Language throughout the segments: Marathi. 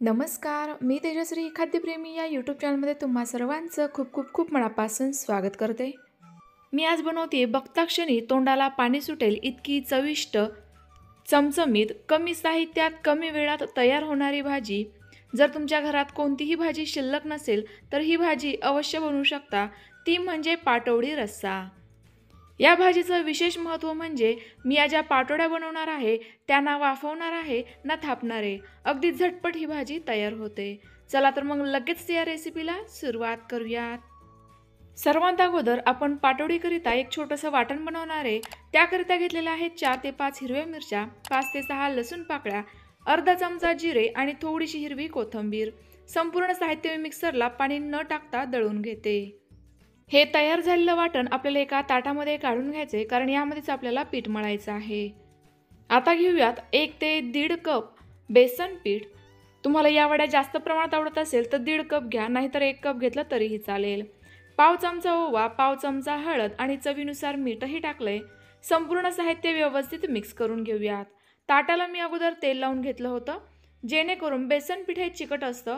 नमस्कार, मी तेजश्री खाद्यप्रेमी या यूट्यूब चॅनलमध्ये तुम्हा सर्वांचं खूप खूप खूप मनापासून स्वागत करते. मी आज बनवते बघता क्षणी तोंडाला पाणी सुटेल इतकी चविष्ट, चमचमीत, कमी साहित्यात कमी वेळात तयार होणारी भाजी. जर तुमच्या घरात कोणतीही भाजी शिल्लक नसेल तर ही भाजी अवश्य बनवू शकता. ती म्हणजे पाटवडी रस्सा. या भाजीचं विशेष महत्त्व म्हणजे मी या ज्या पाटोड्या बनवणार आहे त्या ना वाफवणार आहे ना थापणार आहे. अगदी झटपट ही भाजी तयार होते. चला तर मग लगेच या रेसिपीला सुरुवात करूयात. सर्वात अगोदर आपण पाटोडीकरिता एक छोटंसं वाटण बनवणार आहे. त्याकरिता घेतलेल्या आहेत 4 ते 5 हिरव्या मिरच्या, 5 ते 6 लसूण पाकळ्या, अर्धा चमचा जिरे आणि थोडीशी हिरवी कोथिंबीर. संपूर्ण साहित्य मी मिक्सरला पाणी न टाकता दळून घेते. हे तयार झालेलं वाटण आपल्याला एका ताटामध्ये काढून घ्यायचे, कारण यामध्येच आपल्याला पीठ मळायचं आहे. आता घेऊयात 1 ते 1.5 कप बेसन पीठ. तुम्हाला या वड्या जास्त प्रमाणात आवडत असेल तर 1.5 कप घ्या, नाहीतर 1 कप घेतलं तरीही चालेल. पाव चमचा ओवा, पाव चमचा हळद आणि चवीनुसार मीठही टाकलंय. संपूर्ण साहित्य व्यवस्थित मिक्स करून घेऊयात. ताटाला मी अगोदर तेल लावून घेतलं होतं, जेणेकरून बेसन पीठ हे चिकट असतं.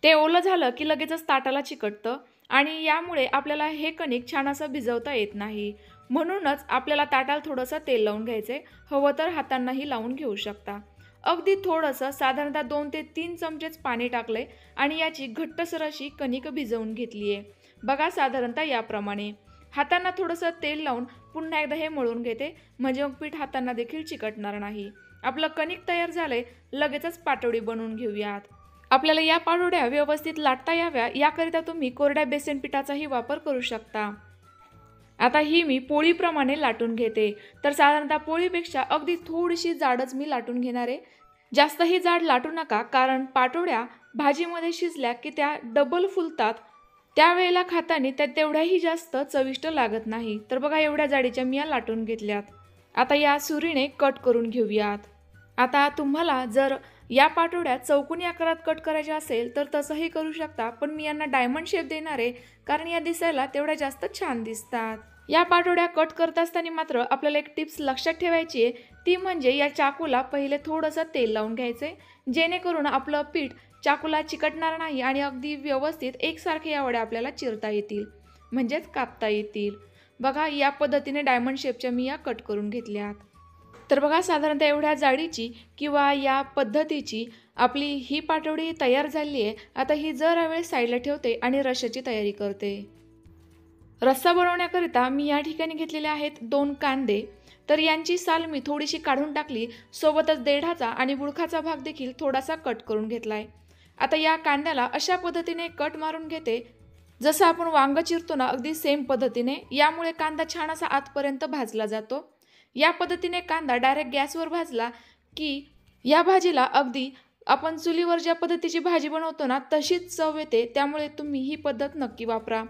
ते ओलं झालं की लगेचच ताटाला चिकटतं आणि यामुळे आपल्याला हे कणिक छान असं भिजवता येत नाही. म्हणूनच आपल्याला ताटाला थोडंसं तेल लावून घ्यायचे. हवं तर हातांनाही लावून घेऊ शकता. अगदी थोडंसं साधारणतः 2 ते 3 चमचेच पाणी टाकले आणि याची घट्टसर अशी कणिक भिजवून घेतली आहे. बघा, साधारणतः याप्रमाणे. हातांना थोडंसं तेल लावून पुन्हा एकदा हे मळून घेते, म्हणजे मग पीठ हातांना देखील चिकटणार नाही. आपलं कणिक तयार झालंय, लगेचच पाटोडी बनवून घेऊयात. आपल्याला या पाटोड्या व्यवस्थित लाटता याव्या याकरिता तुम्ही कोरड्या बेसन पिठाचाही वापर करू शकता. आता ही मी पोळीप्रमाणे लाटून घेते. तर साधारणतः पोळीपेक्षा अगदी थोडीशी जाडच मी लाटून घेणार आहे. जास्तही जाड लाटू नका, कारण पाटोड्या भाजीमध्ये शिजल्या की त्या डबल फुलतात. त्यावेळेला खाताना त्या तेवढ्याही जास्त चविष्ट लागत नाही. तर बघा, एवढ्या जाडीच्या मी या लाटून घेतल्यात. आता या सुरीने कट करून घेऊयात. आता तुम्हाला जर या पाटोड्या चौकोनी आकारात कट करायच्या असेल तर तसंही करू शकता, पण मी यांना डायमंड शेप देणार आहे, कारण या दिसायला तेवढ्या जास्त छान दिसतात. या पाटोड्या कट करत असताना मात्र आपल्याला एक टिप्स लक्षात ठेवायची आहे. ती म्हणजे या चाकूला पहिले थोडंसं तेल लावून घ्यायचे, जेणेकरून आपलं पीठ चाकूला चिकटणार नाही आणि अगदी व्यवस्थित एकसारखे या वड्या आपल्याला चिरता येतील, म्हणजेच कापता येतील. बघा, या पद्धतीने डायमंड शेपच्या मी या कट करून घेतल्यात. तर बघा, साधारणतः एवढ्या जाडीची किंवा या पद्धतीची आपली ही पाटोडी तयार झाली आहे. आता ही जरा वेळ साईडला ठेवते आणि रश्श्याची तयारी करते. रस्सा बनवण्याकरिता मी या ठिकाणी घेतलेले आहेत 2 कांदे. तर यांची साल मी थोडीशी काढून टाकली, सोबतच देठाचा आणि बुडखाचा भाग देखील थोडासा कट करून घेतलाय. आता या कांद्याला अशा पद्धतीने कट मारून घेते, जसं आपण वांग चिरतो ना, अगदी सेम पद्धतीने. यामुळे कांदा छान असा आतपर्यंत भाजला जातो. या पद्धतीने कांदा डायरेक्ट गॅसवर भाजला की या भाजीला अगदी आपण चुलीवर ज्या पद्धतीची भाजी बनवतो ना तशीच चव येते. त्यामुळे तुम्ही ही पद्धत नक्की वापरा.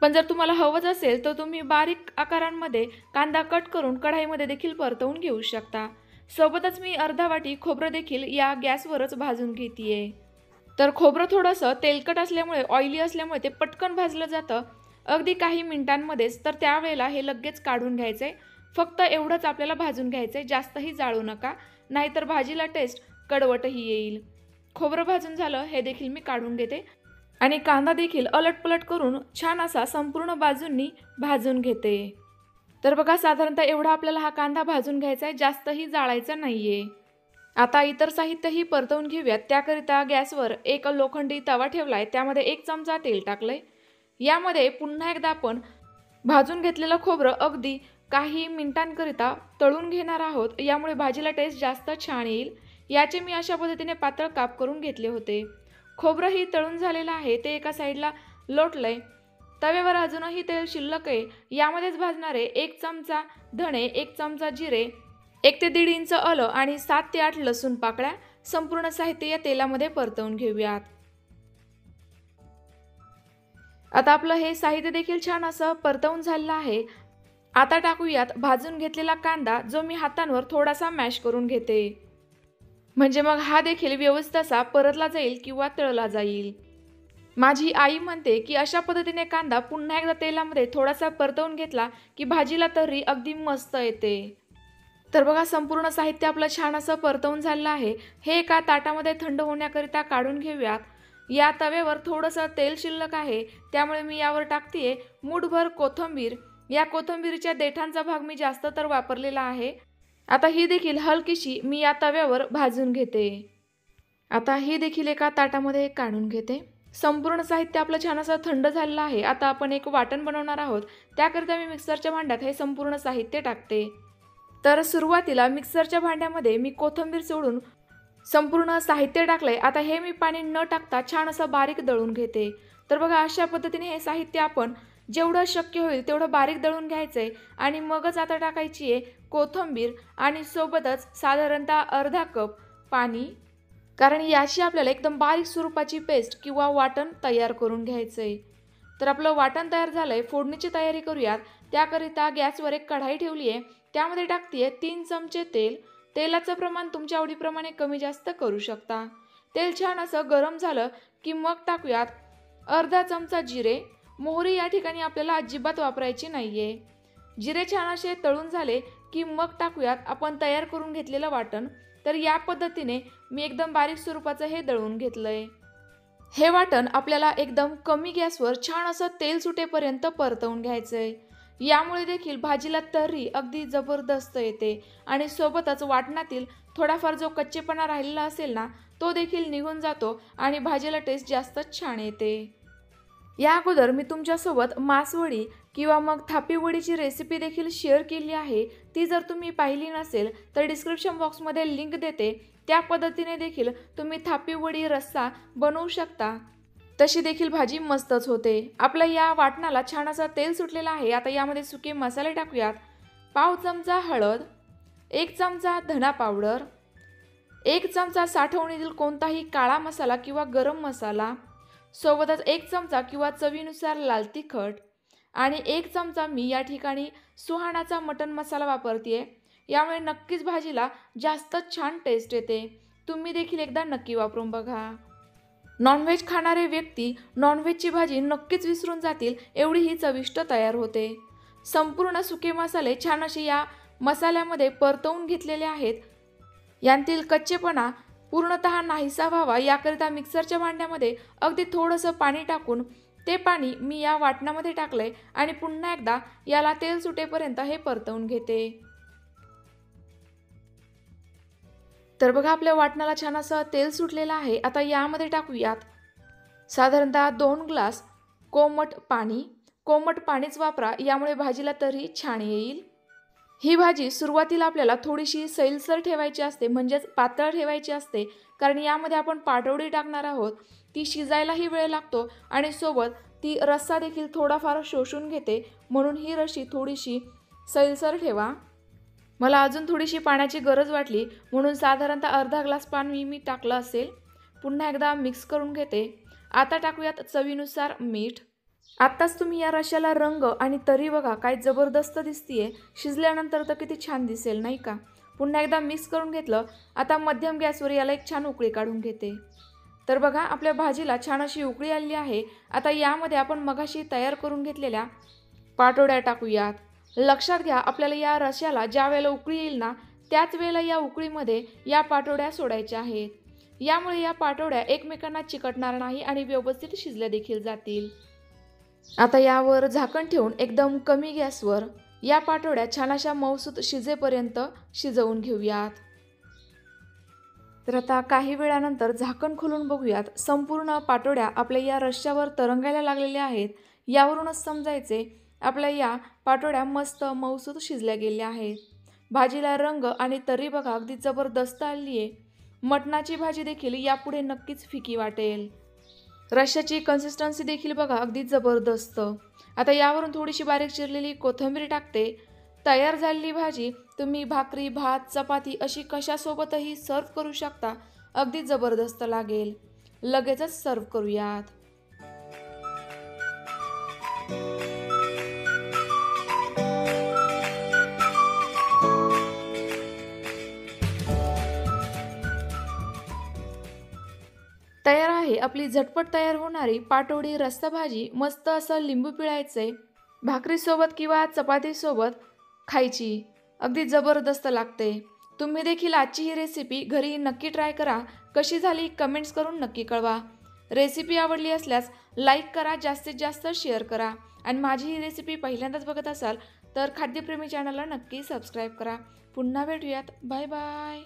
पण जर तुम्हाला हवंच असेल तर तुम्ही बारीक आकारांमध्ये कांदा कट करून कढाईमध्ये देखील परतवून घेऊ शकता. सोबतच मी अर्धा वाटी खोबरं देखील या गॅसवरच भाजून घेतेय. तर खोबरं थोडंसं तेलकट असल्यामुळे, ऑइली असल्यामुळे ते पटकन भाजलं जातं, अगदी काही मिनिटांमध्येच. तर त्यावेळेला हे लगेच काढून घ्यायचे. फक्त एवढंच आपल्याला भाजून घ्यायचं आहे, जास्तही जाळू नका, नाहीतर भाजीला टेस्ट कडवटही येईल. खोबरं भाजून झालं, हे देखील मी काढून घेते आणि कांदा देखील अलटपलट करून छान असा संपूर्ण बाजूंनी भाजून घेते. तर बघा, साधारणतः एवढा आपल्याला हा कांदा भाजून घ्यायचा आहे, जास्तही जाळायचा नाहीये. आता इतर साहित्यही परतवून घेऊयात. त्याकरिता गॅसवर एक लोखंडी तवा ठेवलाय, त्यामध्ये 1 चमचा तेल टाकलंय. यामध्ये पुन्हा एकदा आपण भाजून घेतलेलं खोबरं अगदी काही मिनिटांकरिता तळून घेणार आहोत. यामुळे भाजीला टेस्ट जास्त छान येईल. याचे मी अशा पद्धतीने पातळ काप करून घेतले होते. खोबरंही तळून झालेलं आहे, ते एका साईडला लोटलंय. तव्यावर अजूनही तेल शिल्लक आहे. यामध्येच भाजणारे 1 चमचा धणे, 1 चमचा जिरे, 1 ते 1.5 इंच आलं आणि 7 ते 8 लसूण पाकळ्या. संपूर्ण साहित्य या तेलामध्ये परतवून घेऊयात. आता आपलं हे साहित्य देखील छान असं परतवून झालेलं आहे. आता टाकूयात भाजून घेतलेला कांदा, जो मी हातांवर थोडासा मॅश करून घेते, म्हणजे मग हा देखील व्यवस्थित असा परतला जाईल किंवा तळला जाईल. माझी आई म्हणते की अशा पद्धतीने कांदा पुन्हा एकदा तेलामध्ये थोडासा परतवून घेतला की भाजीला तर्री अगदी मस्त येते. तर बघा संपूर्ण साहित्य आपलं छान असं परतवून झालेलं आहे। हे एका ताटामध्ये थंड होण्याकरिता काढून घेऊयात। या तव्यावर थोडंसं तेल शिल्लक आहे, त्यामुळे मी यावर टाकतेय मूठभर कोथिंबीर। या कोथिंबीरीच्या देठांचा भाग मी जास्त तर वापरलेला आहे। आता ही देखील हलकीशी मी या तव्यावर भाजून घेते। आता ही देखील एका ताटामध्ये काढून घेते। संपूर्ण साहित्य आपलं छान असं थंड झालेलं आहे। आता आपण एक वाटण बनवणार आहोत, त्याकरिता मी मिक्सरच्या भांड्यात हे संपूर्ण साहित्य टाकते। तर सुरुवातीला मिक्सरच्या भांड्यामध्ये मी कोथिंबीर सोडून संपूर्ण साहित्य टाकलंय। आता हे मी पाणी न टाकता छान असं बारीक दळून घेते। तर बघा अशा पद्धतीने हे साहित्य आपण जेवढं शक्य होईल तेवढं बारीक दळून घ्यायचंय आणि मगच आता टाकायची आहे कोथिंबीर आणि सोबतच साधारणतः अर्धा कप पाणी, कारण याची आपल्याला एकदम बारीक स्वरूपाची पेस्ट किंवा वाटण तयार करून घ्यायचंय। तर आपलं वाटण तयार झालंय, फोडणीची तयारी करूयात। त्याकरिता गॅसवर एक कढाई ठेवली आहे, त्यामध्ये टाकतेय 3 चमचे तेल। तेलाचं प्रमाण तुमच्या आवडीप्रमाणे कमी जास्त करू शकता। तेल छान असं गरम झालं की मग टाकूयात अर्धा चमचा जिरे। मोहरी या ठिकाणी आपल्याला अजिबात वापरायची नाहीये। जिरे छान असे तळून झाले की मग टाकूयात आपण तयार करून घेतलेलं वाटण। तर या पद्धतीने मी एकदम बारीक स्वरूपाचं हे दळून घेतलंय। हे वाटण आपल्याला एकदम कमी गॅसवर छान असं तेल सुटेपर्यंत परतवून घ्यायचंय। यामुळे देखील भाजीला तर्री अगदी जबरदस्त येते आणि सोबतच वाटणातील थोडाफार जो कच्चेपणा राहिलेला असेल ना, तो देखील निघून जातो आणि भाजीला टेस्ट जास्त छान येते। या अगोदर मी तुमच्यासोबत मासवडी किंवा मग थापी वडीची रेसिपी देखील शेअर केली आहे। ती जर तुम्ही पाहिली नसेल तर डिस्क्रिप्शन बॉक्समध्ये लिंक देते। त्या पद्धतीने देखील तुम्ही थापी वडी रस्सा बनवू शकता। तशी देखील भाजी मस्तच होते। आपल्या या वाटणाला छान असं तेल सुटलेलं आहे। आता यामध्ये सुके मसाले टाकूयात। पाव चमचा हळद, 1 चमचा धना पावडर, 1 चमचा साठवणीतील कोणताही काळा मसाला किंवा गरम मसाला, सोबतच 1 चमचा किंवा चवीनुसार लाल तिखट आणि 1 चमचा मी या ठिकाणी सुहाणाचा मटण मसाला वापरतेय। यामुळे नक्कीच भाजीला जास्त छान टेस्ट येते। तुम्ही देखील एकदा नक्की वापरून बघा। नॉनव्हेज खाणारे व्यक्ती नॉनव्हेजची भाजी नक्कीच विसरून जातील, एवढी ही चविष्ट तयार होते। संपूर्ण सुके मसाले छान असे या मसाल्यामध्ये परतवून घेतलेले आहेत। यांतील कच्चेपणा पूर्णतः नाहीसा व्हावा याकरिता मिक्सरच्या भांड्यामध्ये अगदी थोडंसं पाणी टाकून ते पाणी मी या वाटणामध्ये टाकलंय आणि पुन्हा एकदा याला तेल सुटेपर्यंत हे परतवून घेते। तर बघा आपल्या वाटणाला छान असं तेल सुटलेलं आहे। आता यामध्ये टाकूयात साधारणतः 2 ग्लास कोमट पाणी। कोमट पाणीच वापरा, यामुळे भाजीला तरी छान येईल। ही भाजी सुरुवातीला आपल्याला थोडीशी सैलसर ठेवायची असते, म्हणजेच पातळ ठेवायची असते, कारण यामध्ये आपण पाटवडी टाकणार आहोत। ती शिजायलाही वेळ लागतो आणि सोबत ती रस्सा देखील थोडाफार शोषून घेते, म्हणून ही रशी थोडीशी सैलसर ठेवा। मला अजून थोडीशी पाण्याची गरज वाटली, म्हणून साधारणतः अर्धा ग्लास पाणी मी टाकलं असेल। पुन्हा एकदा मिक्स करून घेते। आता टाकूयात चवीनुसार मीठ। आत्ताच तुम्ही या रश्याला रंग आणि तरी बघा काय जबरदस्त दिसतीये। शिजल्यानंतर तर किती छान दिसेल नाही का। पुन्हा एकदा मिक्स करून घेतलं। आता मध्यम गॅसवर याला एक छान उकळी काढून घेते। तर बघा आपल्या भाजीला छान अशी उकळी आली आहे। आता यामध्ये आपण मगाशी तयार करून घेतलेल्या पाटोड्या टाकूयात। लक्षात घ्या, आपल्याला या रश्याला ज्या वेळेला उकळी येईल ना, त्याच वेळेला या उकळीमध्ये या पाटोड्या सोडायच्या आहेत। यामुळे या पाटोड्या एकमेकांना चिकटणार नाही आणि व्यवस्थित शिजल्या देखील जातील। आता यावर झाकण ठेवून एकदम कमी गॅसवर या पाटोड्या छान अशा मऊसूत शिजेपर्यंत शिजवून घेऊयात। तर आता काही वेळानंतर झाकण खोलून बघूयात। संपूर्ण पाटोड्या आपल्या या रश्यावर तरंगायला लागलेल्या आहेत। यावरूनच समजायचे आपल्या या पाटोड्या मस्त मऊसूत शिजल्या गेल्या आहेत। भाजीला रंग आणि तरी बघा अगदी जबरदस्त आली आहे। मटणाची भाजी देखील यापुढे नक्कीच फिकी वाटेल। रश्याची कन्सिस्टन्सी देखील बघा अगदी जबरदस्त। आता यावरून थोडीशी बारीक चिरलेली कोथिंबीर टाकते। तयार झालेली भाजी तुम्ही भाकरी, भात, चपाती अशी कशासोबतही सर्व करू शकता, अगदी जबरदस्त लागेल। लगेचच सर्व करूयात। तयार आहे आपली झटपट तयार होणारी पाटोडी रस्सा भाजी। मस्त असं लिंबू पिळायचे, भाकरीसोबत किंवा चपातीसोबत खायची। अगदी जबरदस्त लागते। तुम्ही देखील आजची ही रेसिपी घरी नक्की ट्राय करा। कशी झाली कमेंट्स करून नक्की कळवा। रेसिपी आवडली असल्यास लाईक करा, जास्तीत जास्त शेअर करा आणि माझी ही रेसिपी पहिल्यांदाच बघत असाल तर खाद्यप्रेमी चॅनलला नक्की सबस्क्राईब करा। पुन्हा भेटूयात। Bye bye.